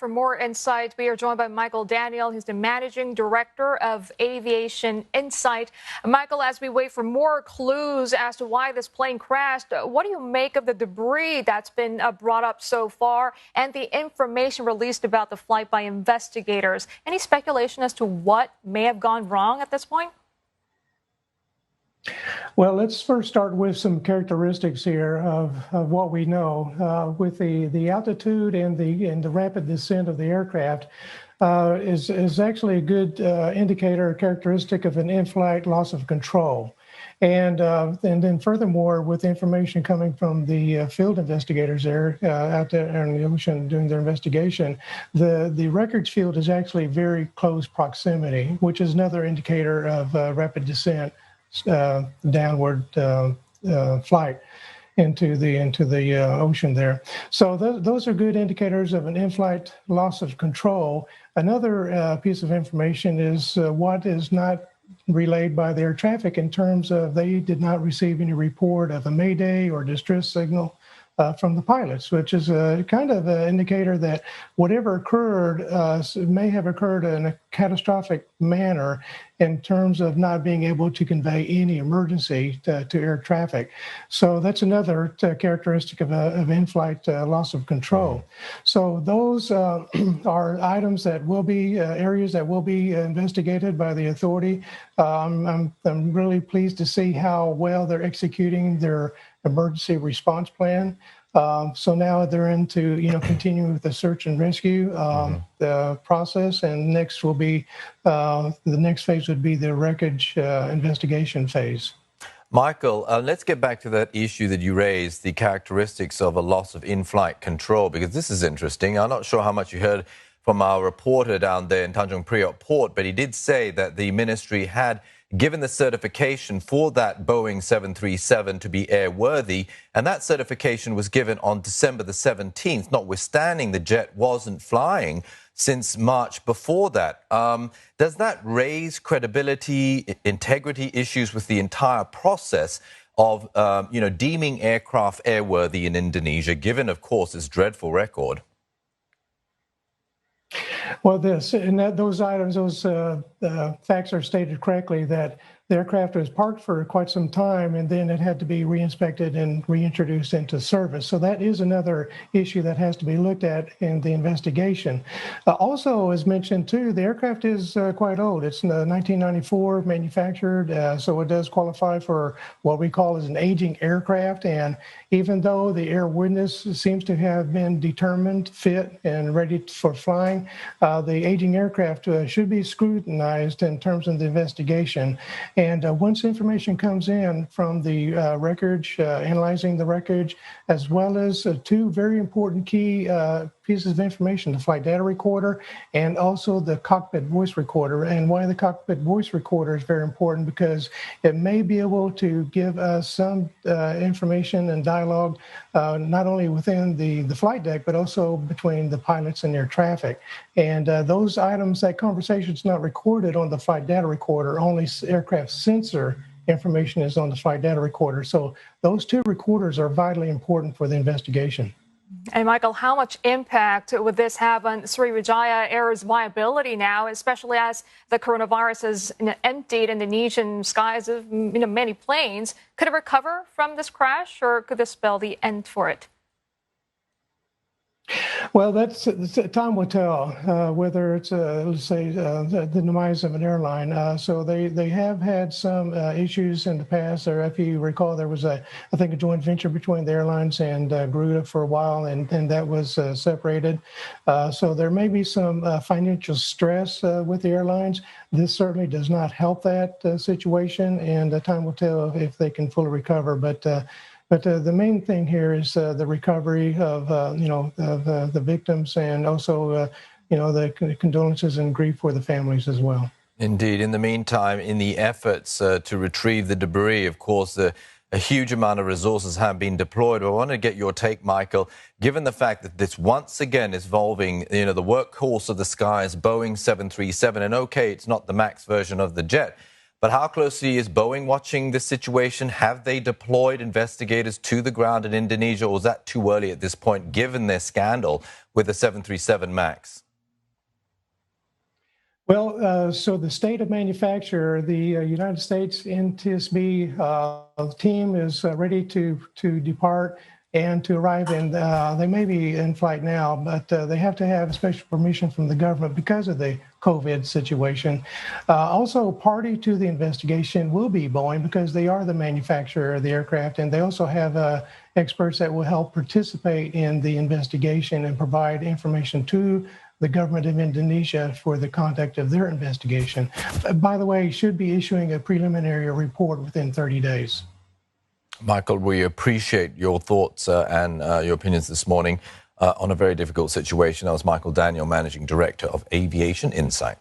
for more insight. We are joined by Michael Daniel. He's the Managing Director of Aviation-Insight. Michael, as we wait for more clues as to why this plane crashed, what do you make of the debris that's been brought up so far and the information released about the flight by investigators? Any speculation as to what may have gone wrong at this point? Well, let's first start with some characteristics here of what we know. With the altitude and the rapid descent of the aircraft is actually a good indicator or characteristic of an in-flight loss of control. And then furthermore, with information coming from the field investigators there out there in the ocean doing their investigation, the wreckage field is actually very close proximity, which is another indicator of rapid descent. Downward flight into the ocean there. So those are good indicators of an in-flight loss of control. Another piece of information is what is not relayed by the air traffic in terms of they did not receive any report of a mayday or distress signal from the pilots, which is a kind of an indicator that whatever occurred may have occurred in a catastrophic manner in terms of not being able to convey any emergency to air traffic. So that's another characteristic of in-flight loss of control. So those are items that will be areas that will be investigated by the authority. I'm really pleased to see how well they're executing their emergency response plan. So now they're into, continuing with the search and rescue the process, and next will be the next phase would be the wreckage investigation phase. Michael, let's get back to that issue that you raised, the characteristics of a loss of in-flight control, because this is interesting. I'm not sure how much you heard from our reporter down there in Tanjung Priok Port, but he did say that the ministry had given the certification for that Boeing 737 to be airworthy, and that certification was given on December the 17th, notwithstanding the jet wasn't flying since March before that. Does that raise credibility, integrity issues with the entire process of, deeming aircraft airworthy in Indonesia, given, of course, its dreadful record? Well, those items, those facts are stated correctly, that the aircraft was parked for quite some time and then it had to be reinspected and reintroduced into service. So that is another issue that has to be looked at in the investigation. Also, as mentioned too, the aircraft is quite old. It's 1994 manufactured, so it does qualify for what we call as an aging aircraft. And even though the airworthiness seems to have been determined, fit, and ready for flying, the aging aircraft should be scrutinized in terms of the investigation. And once information comes in from the wreckage, analyzing the wreckage, as well as two very important key pieces of information, the flight data recorder and also the cockpit voice recorder. And why the cockpit voice recorder is very important, because it may be able to give us some information and dialogue, not only within the flight deck, but also between the pilots and air traffic. And those items, that conversation is not recorded on the flight data recorder, only aircraft sensor information is on the flight data recorder. So those two recorders are vitally important for the investigation. And Michael, how much impact would this have on Sri Wijaya Air's viability now, especially as the coronavirus has emptied Indonesian skies of many planes? Could it recover from this crash, or could this spell the end for it? Well, time will tell whether it's, let's say, the demise of an airline. So they have had some issues in the past. Or if you recall, there was I think a joint venture between the airlines and Garuda for a while, and that was separated. So there may be some financial stress with the airlines. This certainly does not help that situation, and time will tell if they can fully recover. But the main thing here is the recovery of the victims, and also the condolences and grief for the families as well. Indeed. In the meantime, in the efforts to retrieve the debris, of course, a huge amount of resources have been deployed. I want to get your take, Michael, given the fact that this once again is involving the workhorse of the skies, Boeing 737, and okay, it's not the MAX version of the jet, But how closely is Boeing watching this situation? Have they deployed investigators to the ground in Indonesia, or is that too early at this point, given their scandal with the 737 MAX? Well, so the state of manufacture, the United States NTSB team is ready to depart and to arrive, and they may be in flight now, but they have to have special permission from the government because of the COVID situation. Also, party to the investigation will be Boeing because they are the manufacturer of the aircraft, and they also have experts that will help participate in the investigation and provide information to the government of Indonesia for the conduct of their investigation. By the way, should be issuing a preliminary report within 30 days. Michael, we appreciate your thoughts and your opinions this morning on a very difficult situation. That was Michael Daniel, Managing Director of Aviation Insight.